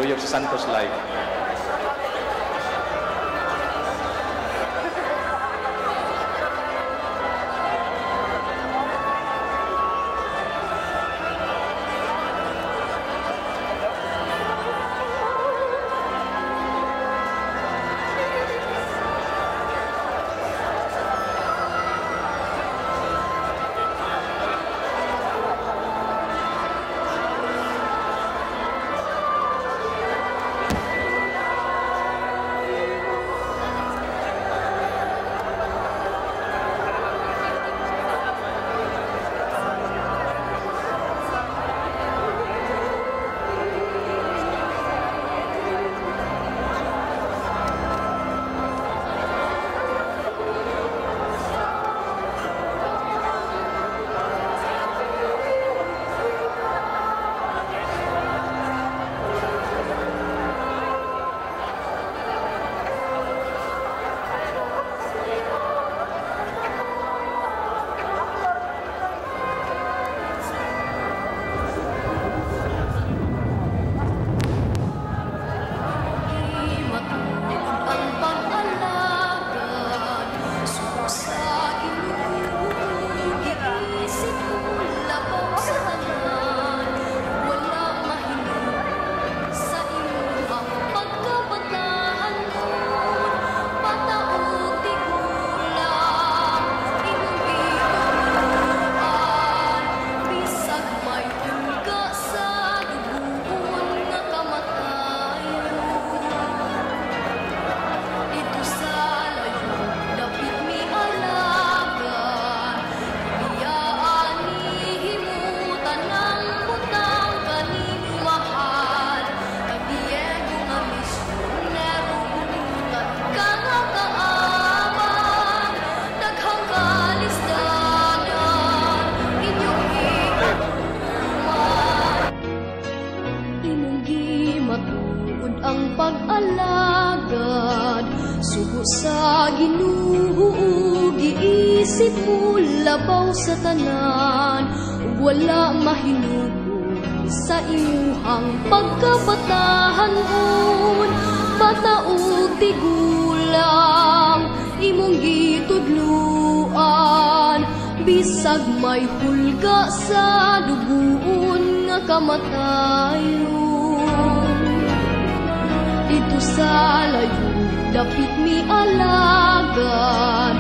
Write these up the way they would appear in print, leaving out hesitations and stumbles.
Duyok sa Santos Live. Pag-alagad, sugo sa Ginoo, giisip mo labaw sa tanan, wala mahinugo sa imuhang pagkabatahanon. Bata ug tigulang, imong gitudluan, bisag may hulga sa duguon nga kamatayon. Dito sa layo, dapit mi alagad,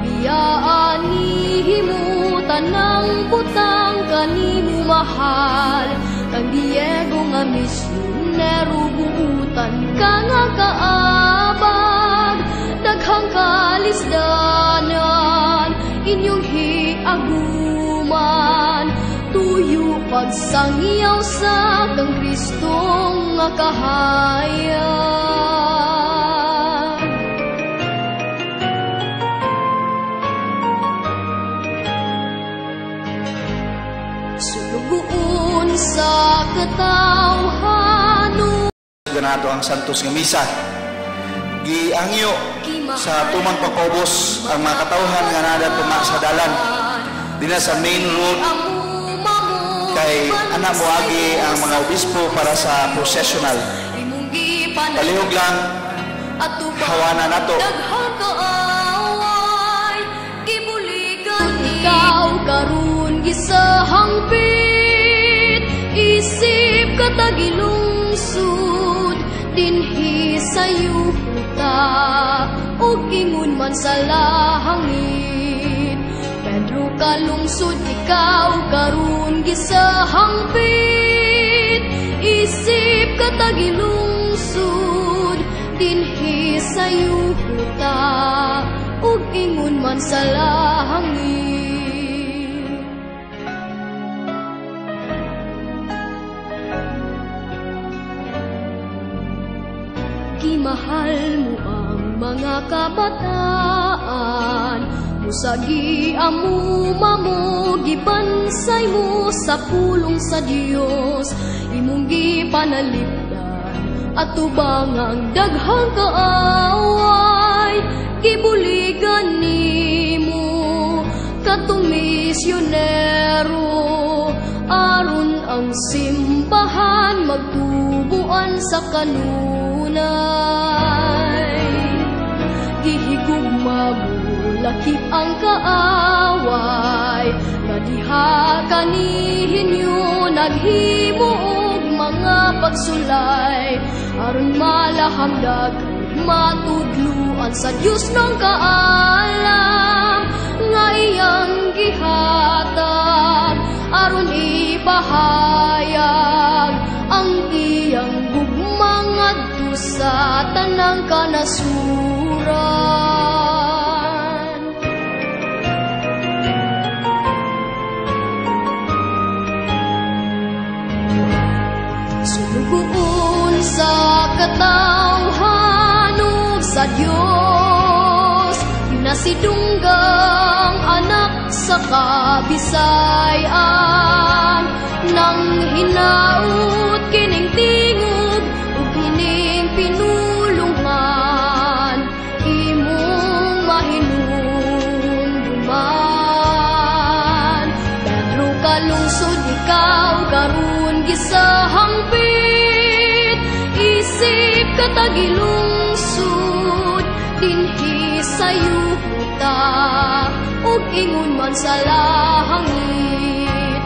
biyaan ni himutan ng butang kanimo mahal. Kang Diego nga misyonero, buutan ka nga kaabag, daghang kalisdanan inyong hiaguman. Tuyo pagsangyaw sa kang Kristong nga kahayag. Sulugoon sa katawhanon. Ganado ang Santos nga Misa. Giangyo sa tumang pagpaubos ang mga katawhan nga nada tuma sa dalan dina sa main road. Kay anak mo agi ang mga obispo para sa processional. Palihog lang hawana nato. Ikaw karon gisahangpit, isip katagilungsod dinhi sa yuta ug ingon man sa lahangit. Pedro kalungsod, ikaw karon gisahangpit, isip katagilungsod dinhi sa yuta ug ingon man sa lahangit. Gimahal mo ang mga kabataan, musagi amo mamo, gibansay mo sa pulong sa Dios. Imong gipanalipdan at tubang ang daghang kaaway, gibuligan nimo katong misyonero aron ang simbahan magtubuan sa kanunay. Gihigugma mo lakip ang kaaway, nga diha kanihinyo naghimo og mga pagsulay, aron malahamdag matudluan sa Dios ng kaalam, nga iyang gihatag aron ipahayag ang iyang gugma ngadto sa tanang kanasuran. Sulugoon sa katawhan ug sa Dios, nasidunggang anak sa kabisayan, nang hinaut kining tingog ug kining pinulungan, imong mahinumduman. Pedro kalungsod ikaw karon gisahangpit, isip katagilungsod dinhi sa yuta ug ingon man sa langit.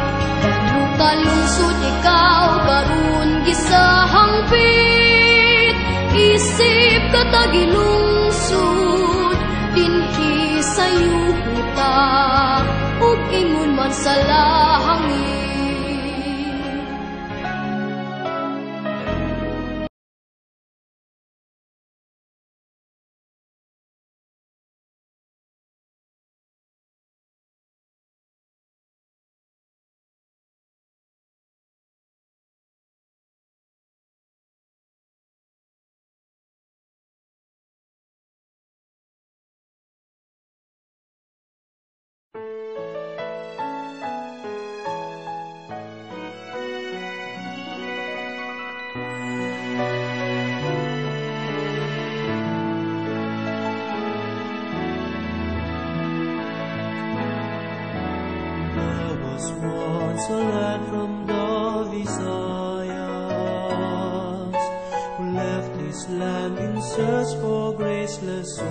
Pedro kalungsod ikaw karon gisahangpit, isip katagilungsod dinhi sa yuta ug ingon man sa langit. Once a lad from the Visayas, who left his land in search for graceless souls.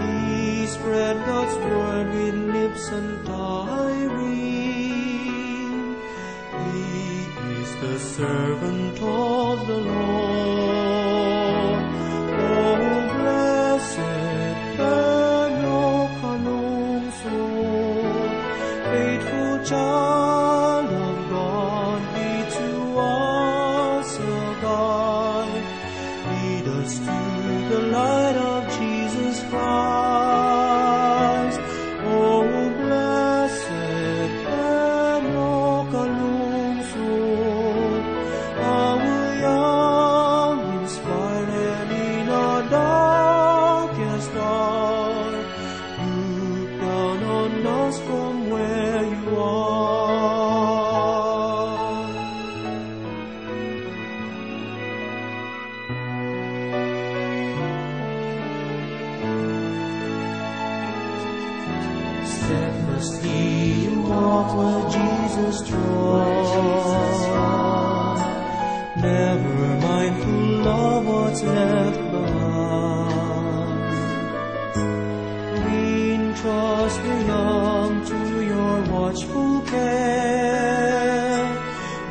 He spread God's word with lips untiring. He is the servant of the Lord. Oh, blessed Enoch Alonso, faithful child of God, be to us a guide. Lead us to the light of Jesus Christ. Oh, blessed Enoch Alonso, our young, inspired in our darkest hour. Look down on us from where you are. Steadfastly you walk where Jesus trod, never mindful of what's left behind. We entrust the young to your watchful care.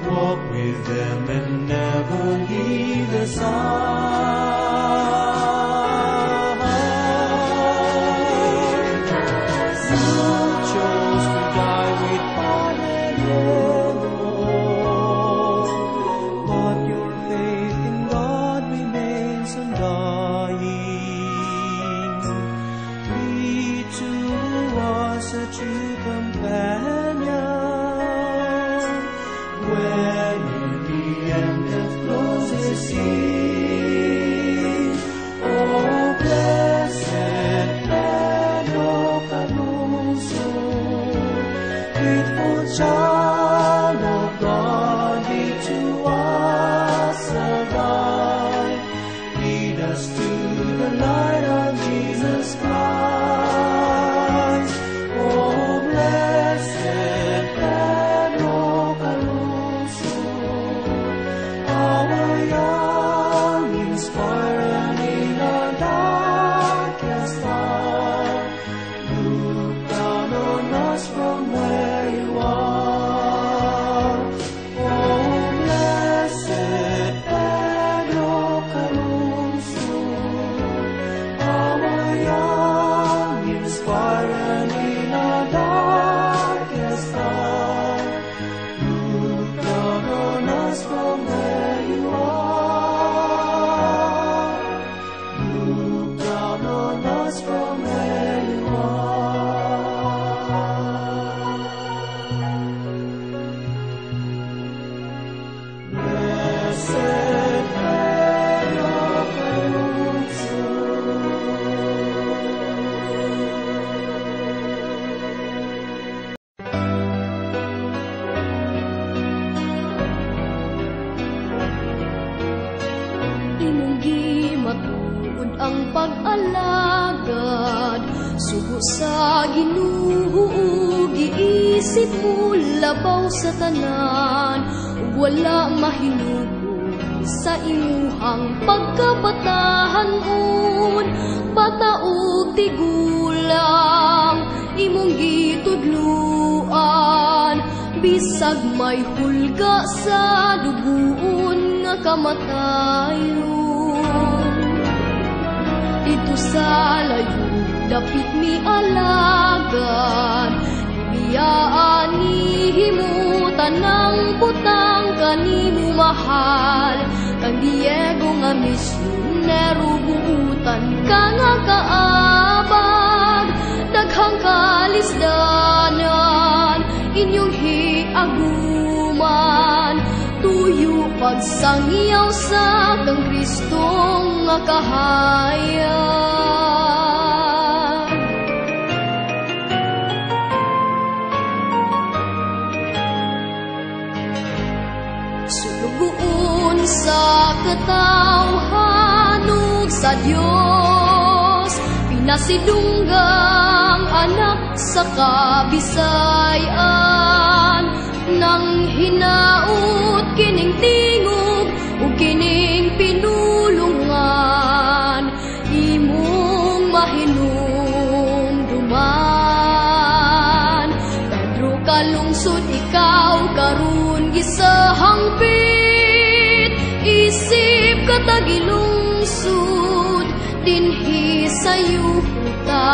Walk with them and never leave their side. You chose to die with pardon, but your faith in God remains undying. Be to us a true companion, when in the end death closes in. Oh, blessed Enoch Alonso, faithful child of God, be to us a guide. Lead us to the light of Jesus Christ. Oh, blessed imong gimatuod ang pag-alagad. Sugo sa Ginoo, giisip mo labaw sa tanan, wala mahinugo sa imuhang pagkabatahanon. Bata o tigulang imong gitudluan, bisag may hulga sa duguon nga kamatayon. Dito sa layo dapit mi alagad, biyaan himutan ng butang kanimo mahal. Kang Diego nga misyonero buutan ka nga kaabag, daghang kalisdanan inyong hiaguman. Tuyo pagsangyaw sa kang Kristong nga kahayag. Sulugoon sa katawhanog sa Dios, pinasidunggang anak sa kabisayan. Nang hinaut kining tingog o kining pinulungan, imong mahinumduman. Pedro kalungsod ikaw karon gisahangpit, isip katagilungsod dinhi sa yuta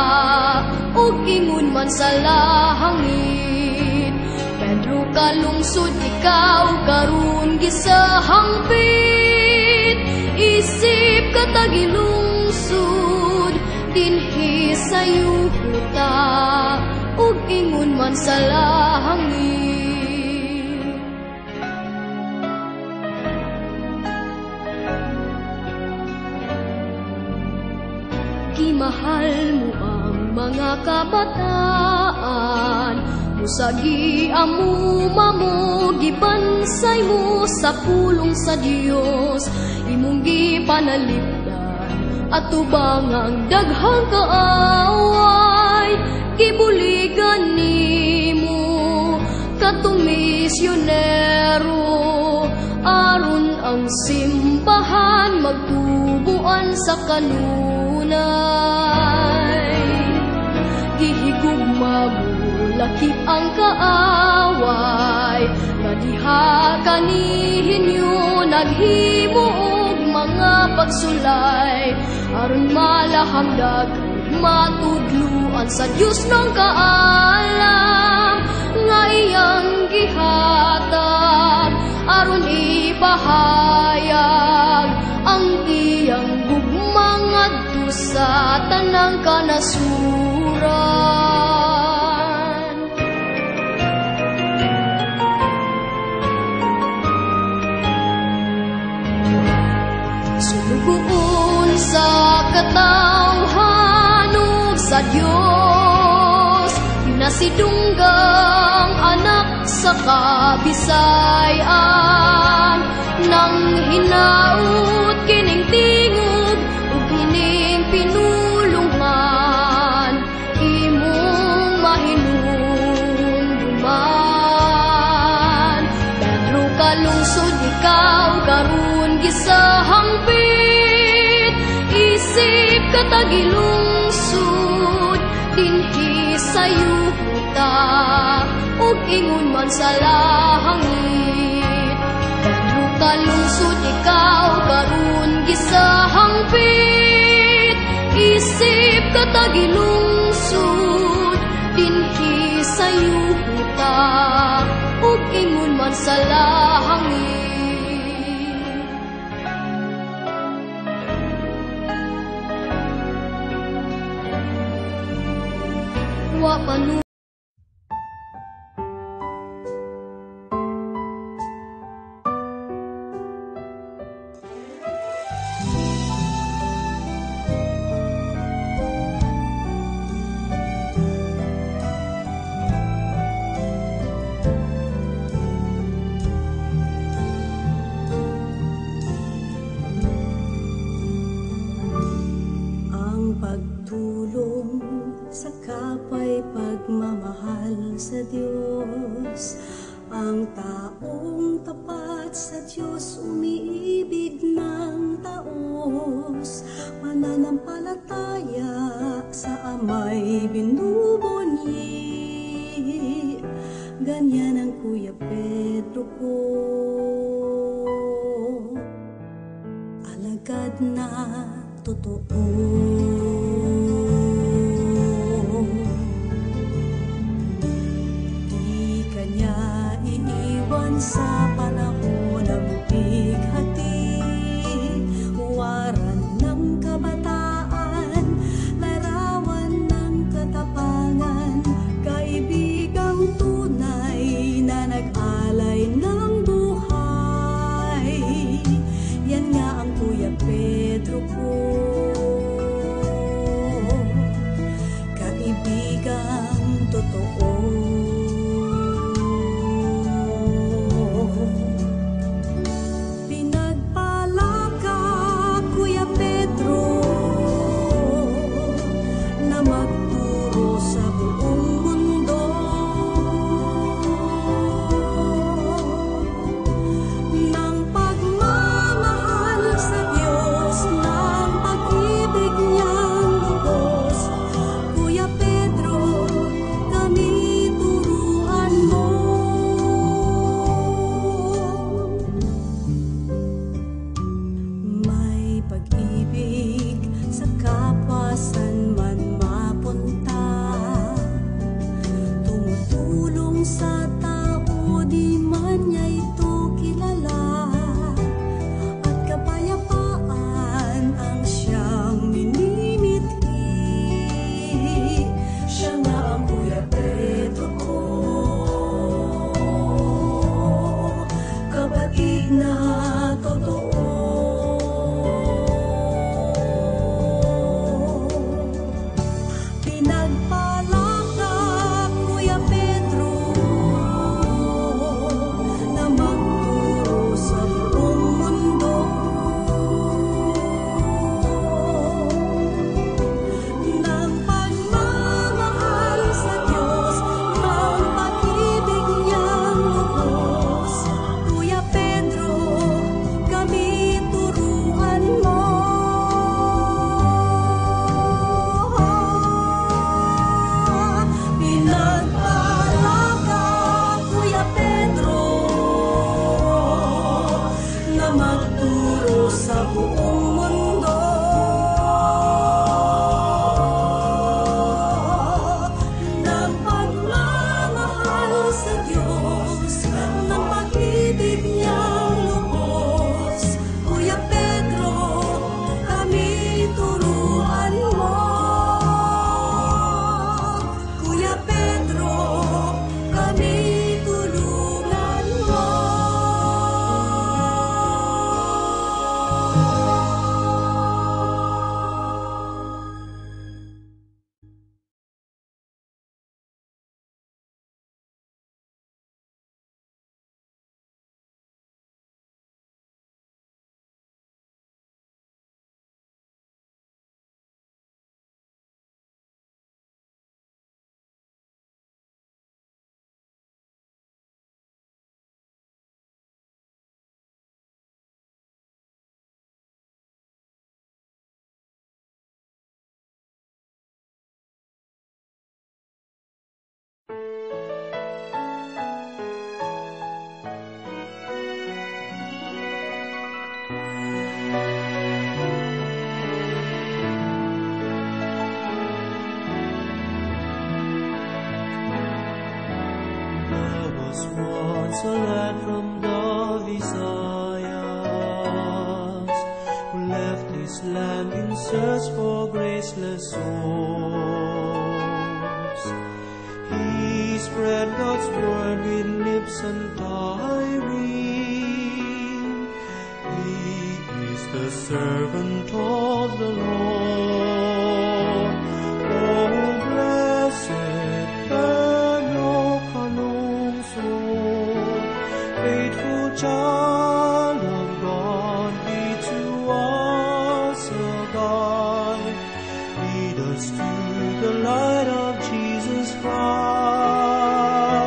ug ingon man sa lahangit. Pedro kalungsod ikaw karon gisahangpit, isip katagilungsod dinhi sa yuta ug ingon man sa lahangit. Gimahal mo ang mga kabataan, musagi amu mamo gibansay mo sa pulong sa Dios. Imong gipanalipdan at tubang ang daghang kaaway, gibuligan nimo katong misyonero, aron ang simbahan magtubuan sa kanunay. Gihigugma mo lakip ang kaaway, nga diha kanihinyo naghimo og mga pagsulay, aron malahamdag matudluan sa Dios ng kaalam, nga iyang gihatag aron ipahayag ang iyang gugmang adto sa tanang kanasuran. Sulugoon sa katawhanog sa Dios, pinasidunggang anak sa kabisayan. Nang hinaut kining tingog ug kining pinulungan, imong mahinumduman. Pedro kalungsod ikaw karon gisahangpit, isip katagilungsod dinhi sa yuta ug ingon man sa lahangit. Pedro kalungsod ikaw karon gisahangpit, isip katagilungsod dinhi sa yuta ug ingon man sa lahangit. Wa panu sa Diyos. Ang taong tapat sa Diyos, umiibig ng taos, mananampalataya sa Ama'y binubunyi. Ganyan ang Kuya Pedro ko, alagad na totoo. Di kanya iiwan sa panahon ng bighati, huwaran ng kabataan, larawan ng katapangan, kaibigang tunay na nag-alay ng buhay. Yan nga ang Kuya Pedro ko, kaibigang totoo. Pinagpala ka, Kuya Pedro, na magturo sa buong mundo ng pagmamahal sa Diyos, ng pag-ibig niyang lubos. Kuya Pedro, kami turuan mo. May pag-ibig sa kapwa saan man mapunta, tumutulong sa tao di man niya ito kilala, at kapayapaan ang siyang minimithi. Siya nga ang Kuya Pedro ko, kapatid na totoo. Pinagpala ka, Kuya Pedro, na magturo sa buong mundo ng pagmamahal sa Diyos, ng pag-ibig niyang lubos. Kuya Pedro, kami turuan mo. Pinagpala ka, Kuya Pedro, na magturo sa buong mundo ng pagmamahal sa Diyos, ng pag-ibig niyang lubos. Kuya Pedro, kami turuan mo. Kuya Pedro, kami tulungan mo. There was once a lad from the Visayas who left his land in search for graceless souls. He spread God's word with lips untiring. He is the servant of the Lord. Oh, blessed Daniel Kalungsod, faithful child of God, be to us a guide. Lead us to the light of Jesus Christ.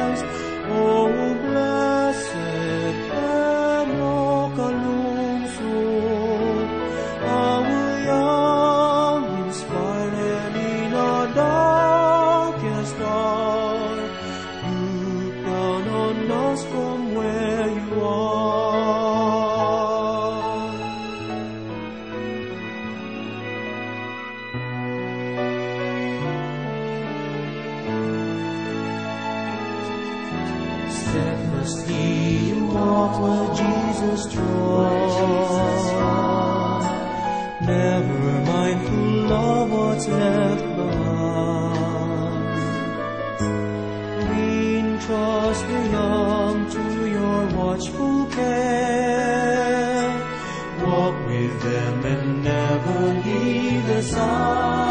First he walked where Jesus trod, never mindful of what's left behind. Entrust the young to your watchful care. Walk with them and never leave the side.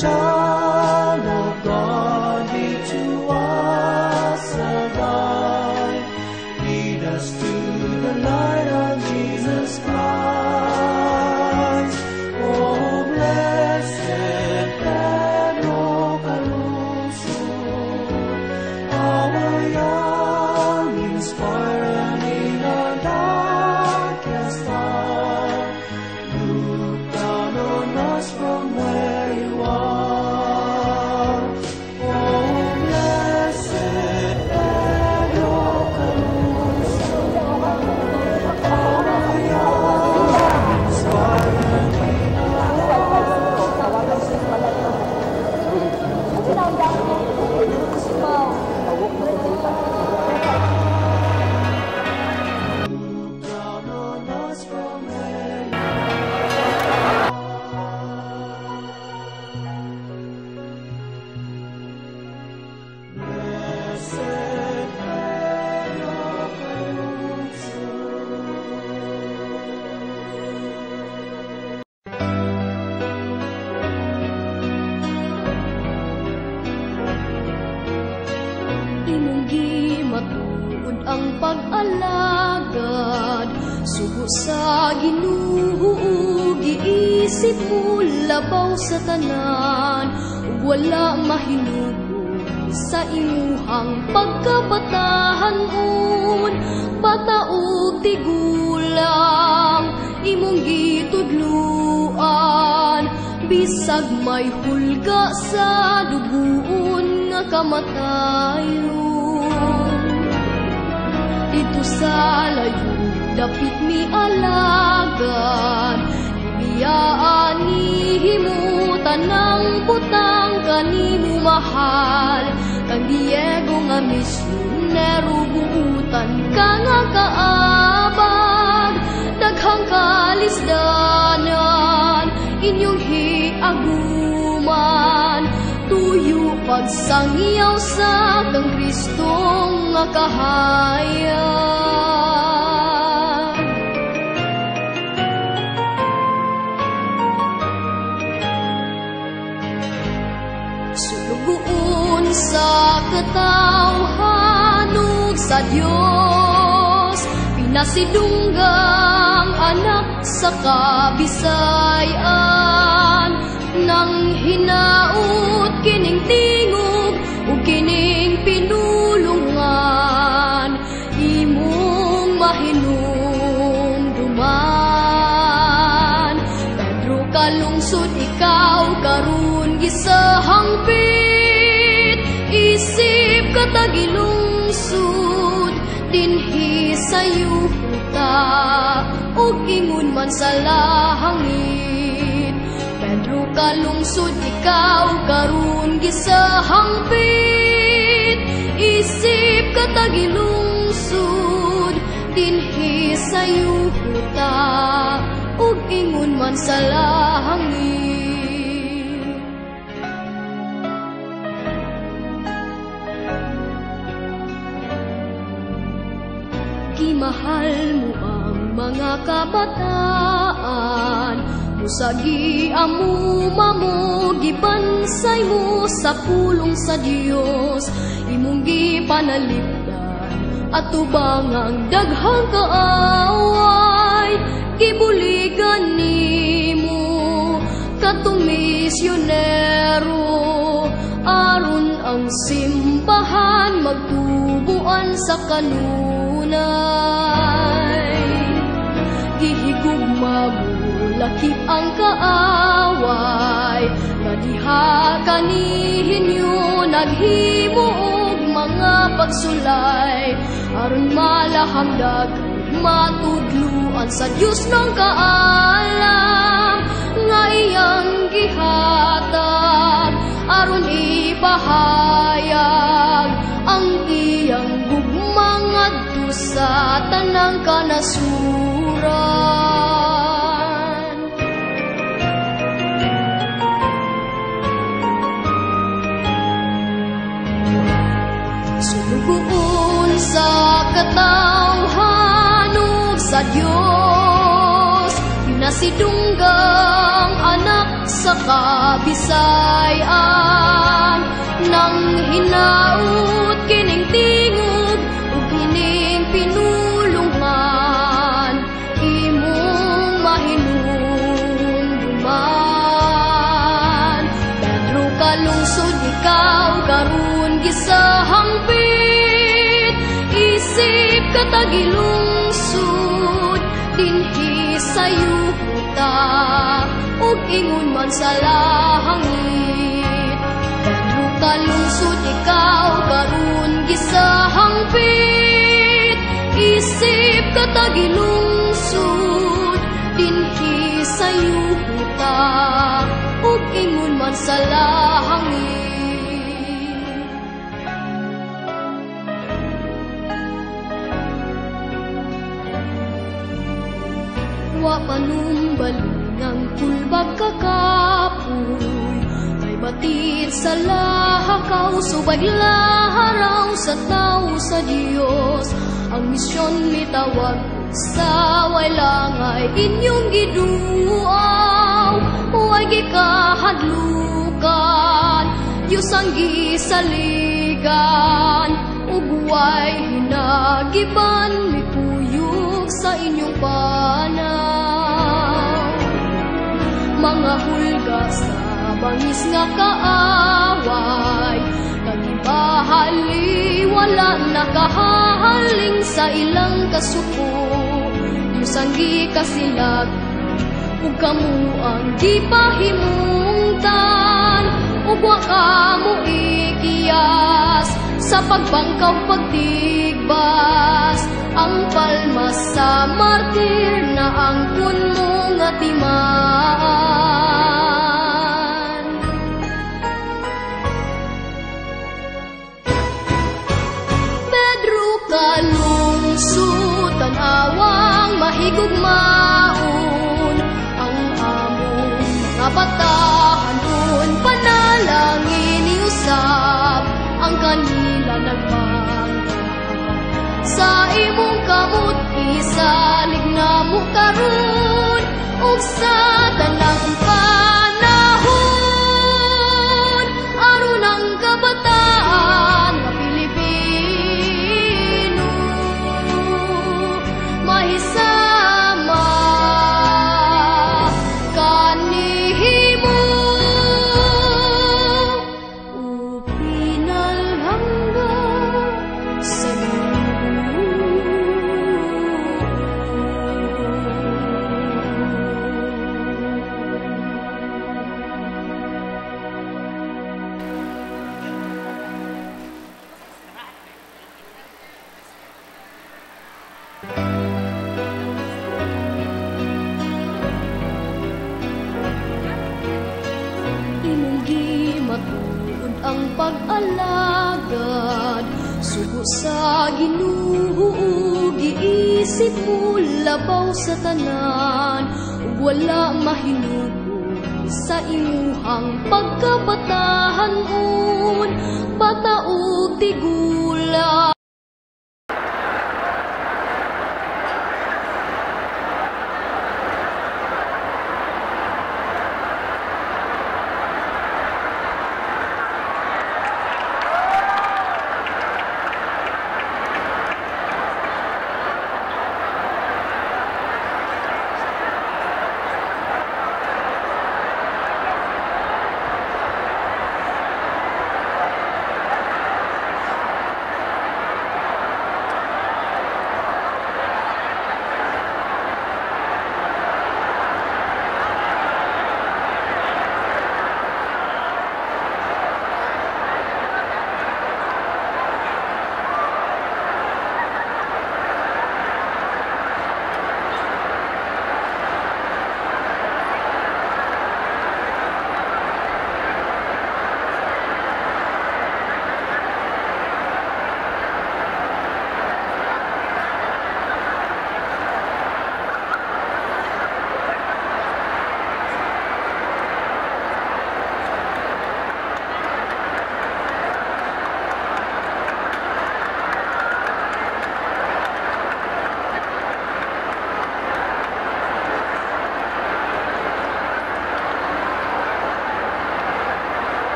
Child of God, be to us a guide. Lead us to the light of Jesus Christ. Oh, blessed Pedro Caruso, our young inspirer in our darkest hour. Look down on us from where you are. Matuod ang pag-alagad, sugo sa Ginoo, giisip mo labaw sa tanan, wala mahinugo sa imuhang pagkabatahanon. Bata ug tigulang imong gitudluan, bisag may hulga sa duguon nga kamatayon. Dito sa layo, dapit mi alagad, biyaan himutan ng butang kanimo mahal. Kang Diego nga misyonero, buutan ka nga kaabag, daghang kalisdanan inyong hiaguman. Tuyo pagsangyaw sa kang Kristong nga kahayag. Sulugoon sa katawhanog sa Dios, pinasidunggang anak sa kabisayan. Nang hinaut kining tingog o kining pinulungan, imong mahinumduman. Pedro kalungsod ikaw karon gisahangpit, isip katagilungsod dinhi sa yuta ug ingon man sa lahangit. Pedro kalungsod ikaw karon gisahangpit, isip katagilungsod dinhi sa yuta ug ingon man sa lahangit. Kimahal mo ang mga kabataan, musagi amu mamo gibansay mo sa pulong sa Dios. Imong gipanalipdan at tubang ang daghang kaaway, gibuligan nimo katong misyonero, aron ang simbahan magtubuan sa kanunay. Gihigugma mo lakip ang kaaway, nga diha kanihinyo naghimo og mga pagsulay, aron malahamdag matudluan sa Dios ng kaalam, nga iyang gihatag aron ipahayag ang iyang gugma ngadto sa tanang kanasuran. Sulugoon sa katawhan ug sa Dios, pinasidunggang anak sa kabisayan, nang hinaut kining tingog ug kining pinulungan, imong mahinumduman. Pedro kalungsod ikaw karon gisahangpit, isip katagilungsod dinhi sa yuta ug ingon man sa lahangit. Pedro kalungsod ikaw karon gisahangpit, isip katagilungsod dinhi sa yuta ug ingon man sa lahangit. Wa panumbalik ng kulbag kakapoy, kay batid sa lahakaw, subay laharaw sa tao sa Dios. Ang misyon mitawag sa way langay inyong giduaw, huwag gikahadlukan, Diyos ang gisaligan, ug way hinagiban mipuyog sa inyong panaw. Mga hulga sa bangis nga kaaway, kagibahali wala nakahaling sa ilang kasuko. Diyos ang gikasilag ug kamo ang gipahimungtan, ug wa kamo ikiyas sa pagbangkaw pagtigbas. Ang palmas sa martir na angkon mo nga timaan. Pedro kalungsod tan-awang mahigugmaon, ang among mga batahanon panalangin iusab ang kanila nagmangka. Sa imong kamot isalig na mo karon ug sa tanang panahon, aron ang kabataan nga Pilipino mahisama kanihimo upinalhangga sa ang pag-alagad, sugo sa Ginoo, giisip mo labaw sa tanan, ug wala mahinugo sa imuhang pagkabatahanon, bata ug tigula.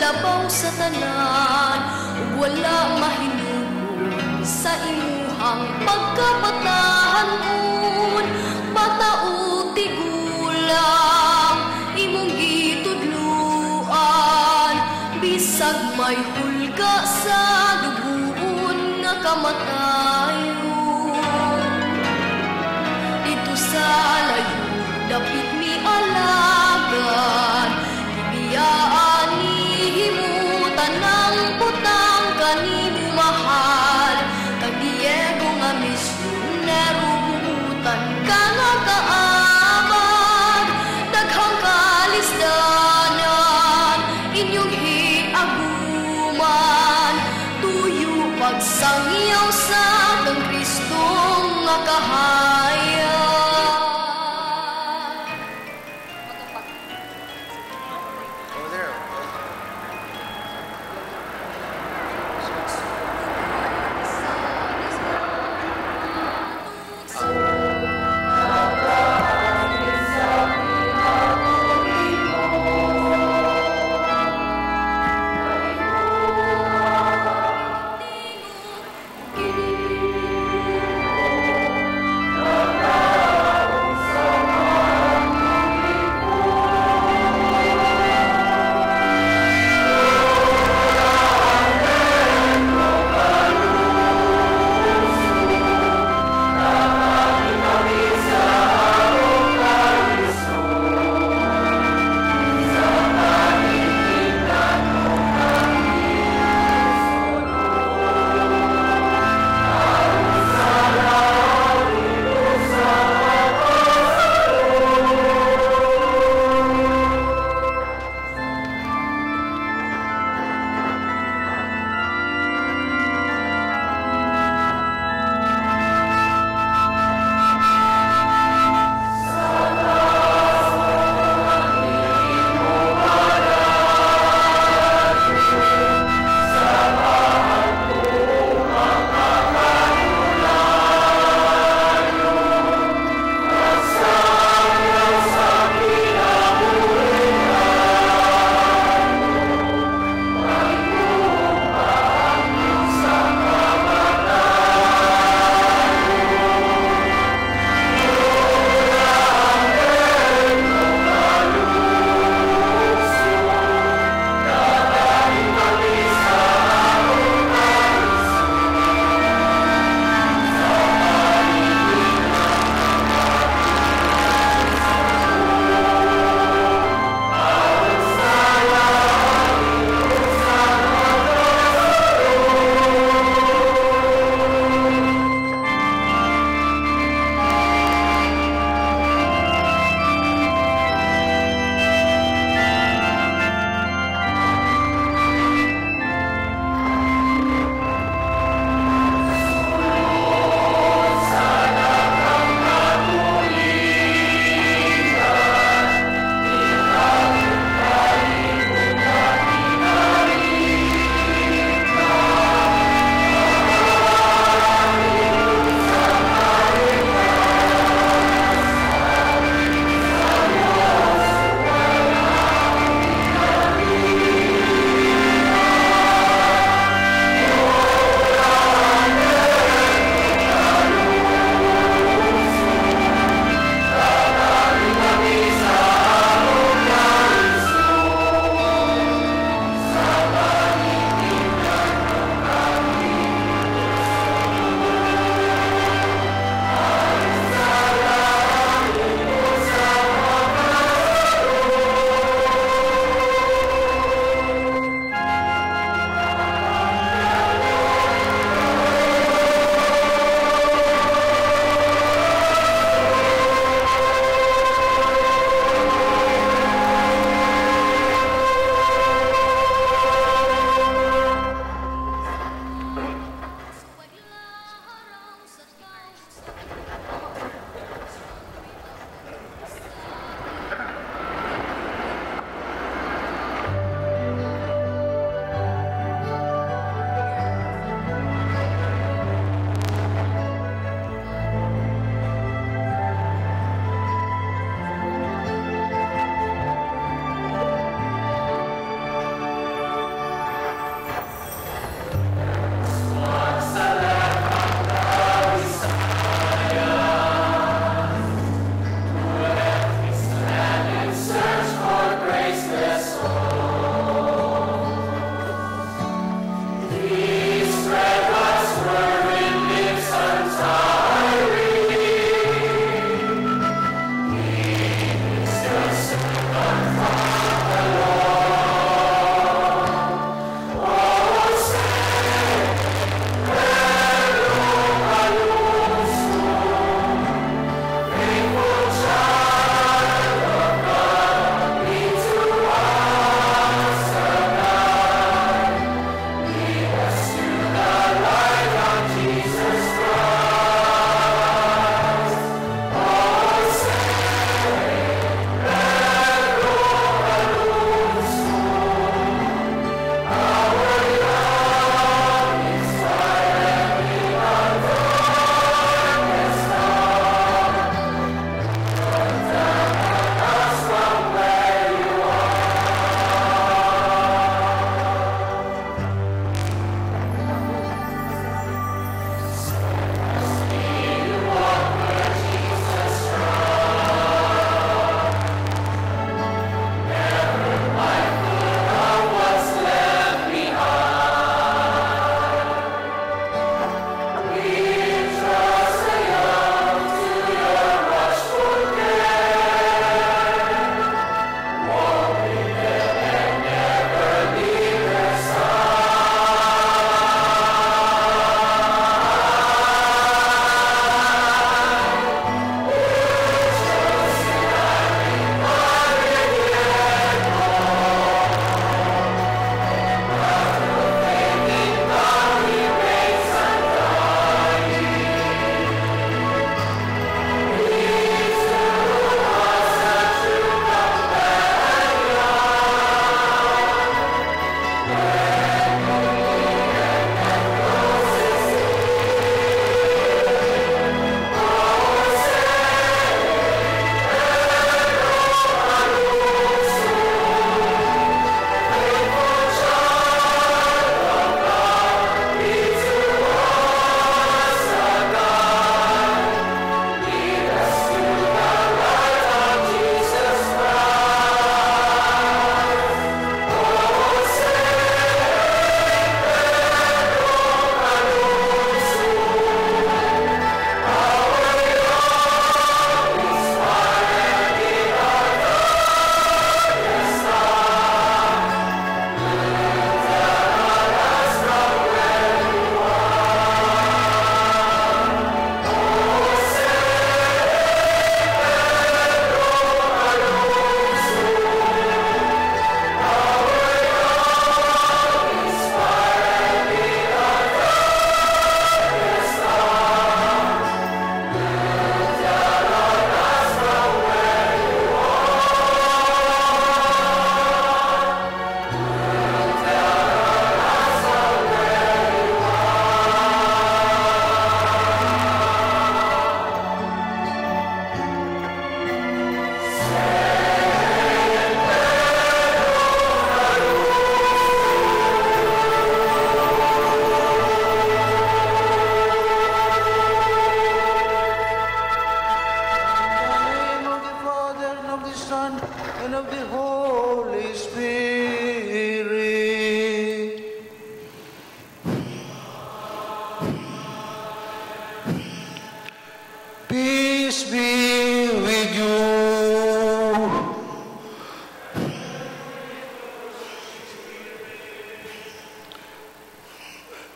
labaw sa tanan, ug wala mahinungod sa imuhang pagkapatahanon. Matao tigulang imong gitudluan, bisag may hulga sa duguon nga kamatayon. Dito sa layo dapit mi alagan, ibiyaan ni himutan ng butang kanimo mahal. Kag Diego nga misyonero bubutan ka nga kaabag, daghang kalisdanan inyong hiaguman. Tuyo pagsangyaw sa kang Kristo nga kahayag.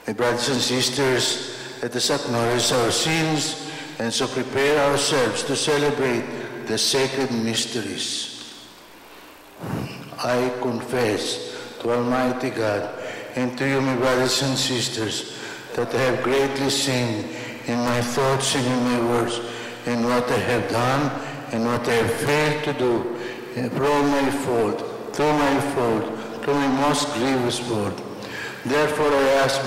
My brothers and sisters, let us acknowledge our sins and so prepare ourselves to celebrate the sacred mysteries. I confess to Almighty God and to you, my brothers and sisters, that I have greatly sinned in my thoughts and in my words, in what I have done and what I have failed to do, from my fault, through my fault, to my most grievous fault. Therefore I ask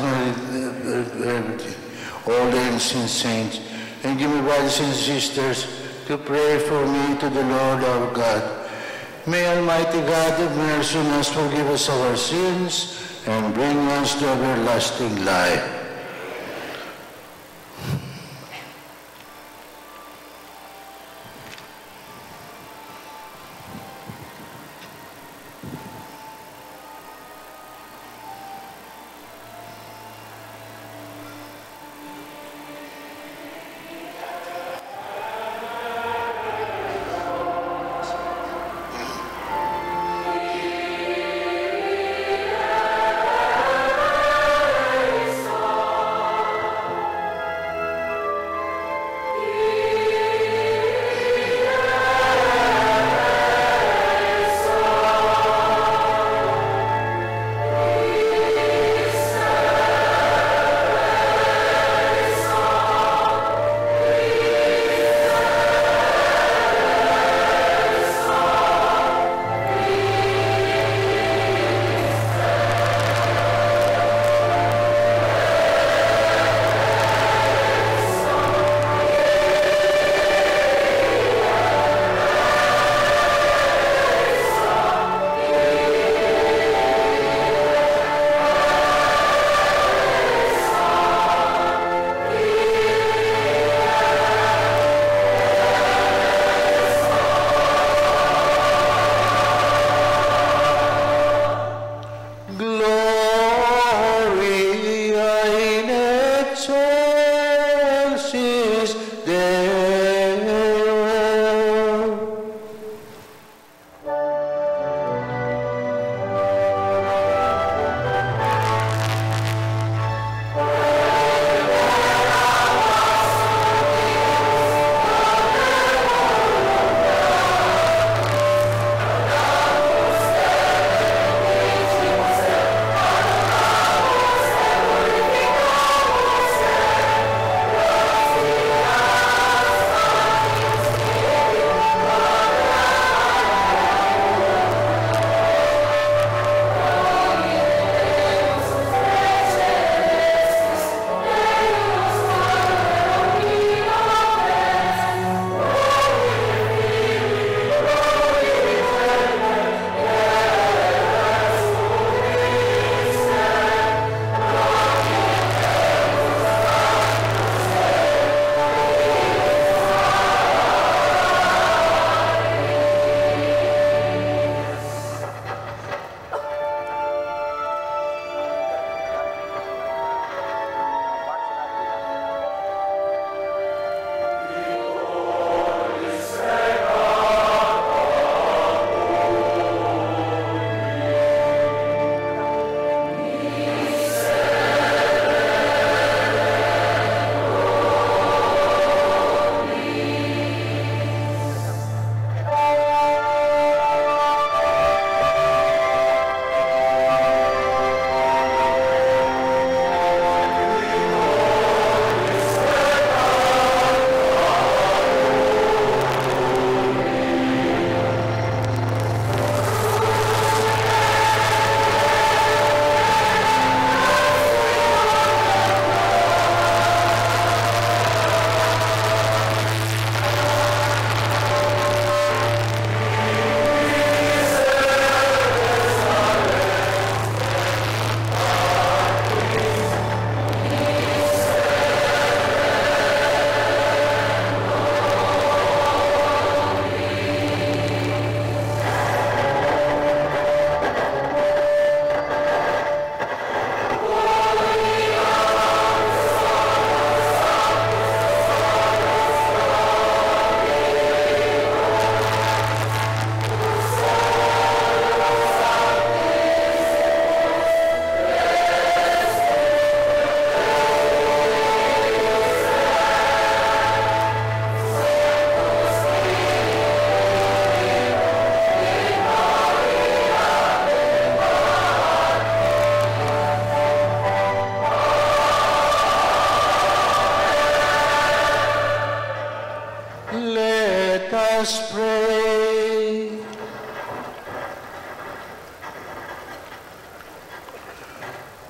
all the ancient saints, and you, my brothers and sisters, to pray for me to the Lord our God. May Almighty God have mercy on us, forgive us our sins, and bring us to everlasting life.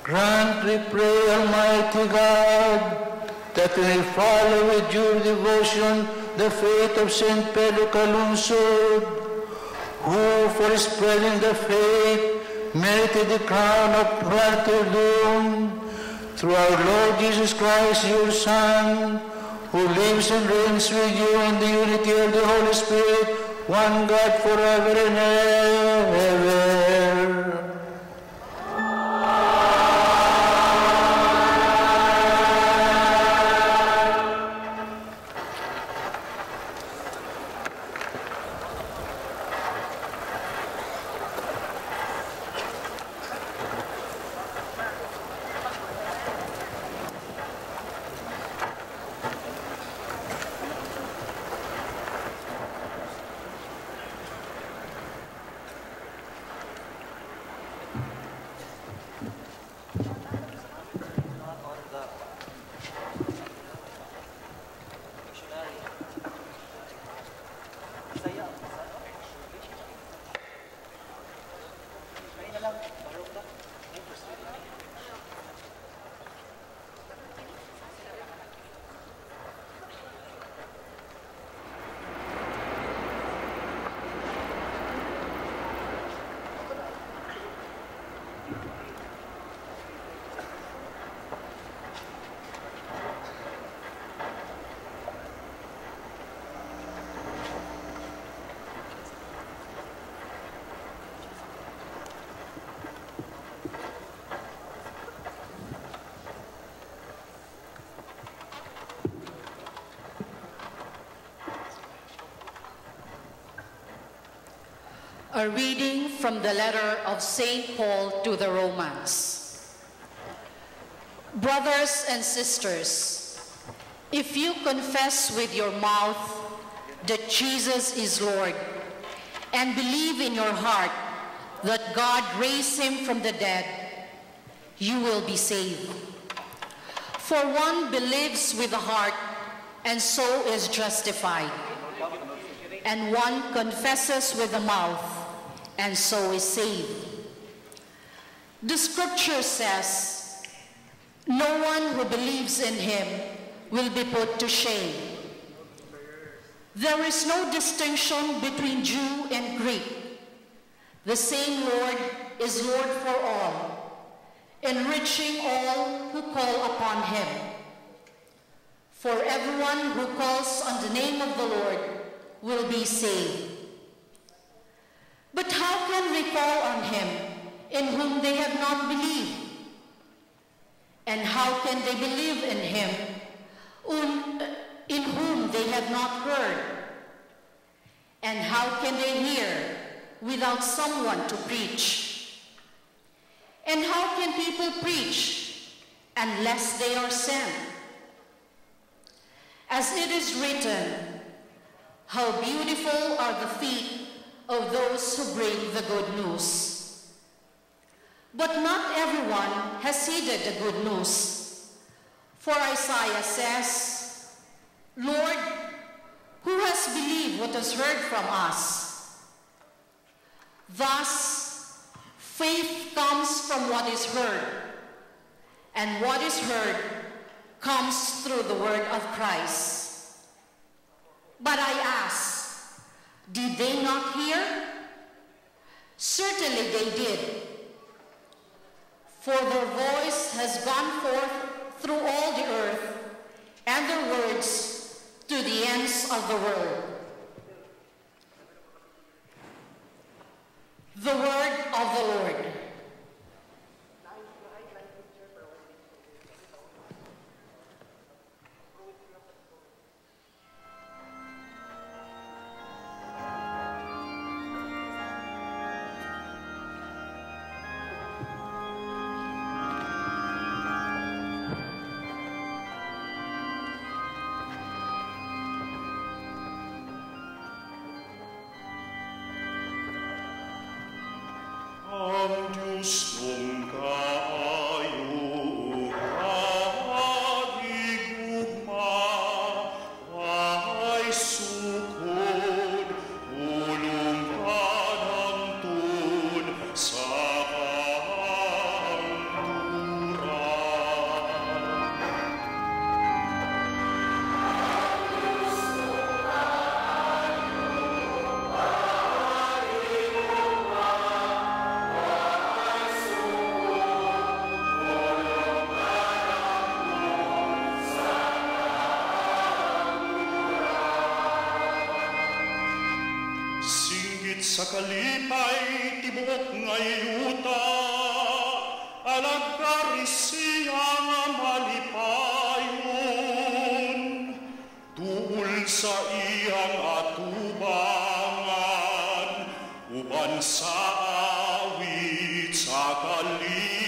Grant, we pray, Almighty God, that we may follow with due devotion the faith of St. Pedro Calungsod, who, for spreading the faith, merited the crown of martyrdom. Through our Lord Jesus Christ, your Son, who lives and reigns with you in the unity of the Holy Spirit, one God forever and ever. A reading from the letter of St. Paul to the Romans. Brothers and sisters, if you confess with your mouth that Jesus is Lord and believe in your heart that God raised him from the dead, you will be saved. For one believes with the heart and so is justified, and one confesses with the mouth and so is saved. The scripture says, no one who believes in him will be put to shame. There is no distinction between Jew and Greek. The same Lord is Lord for all, enriching all who call upon him. For everyone who calls on the name of the Lord will be saved. But how can we call on him in whom they have not believed? And how can they believe in him in whom they have not heard? And how can they hear without someone to preach? And how can people preach unless they are sent? As it is written, how beautiful are the feet of those who bring the good news. But not everyone has heeded the good news. For Isaiah says, Lord, who has believed what is heard from us? Thus, faith comes from what is heard, and what is heard comes through the word of Christ. But I ask, did they not hear? Certainly they did. For their voice has gone forth through all the earth, and their words to the ends of the world. The word of the Lord. Amen. sa kalipay tibuok ngay yuta, alagkari siyang malipayon, tuul sa iyang atubangan, uban sa awit sa kalipay.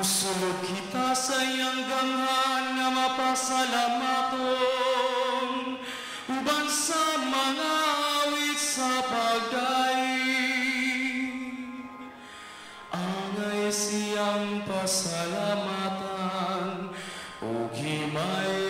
Sulod kita sa iyang ganghan nga mapasalamaton, uban sa mga awit sa pagdaig. Angay siyang pasalamatan, o himay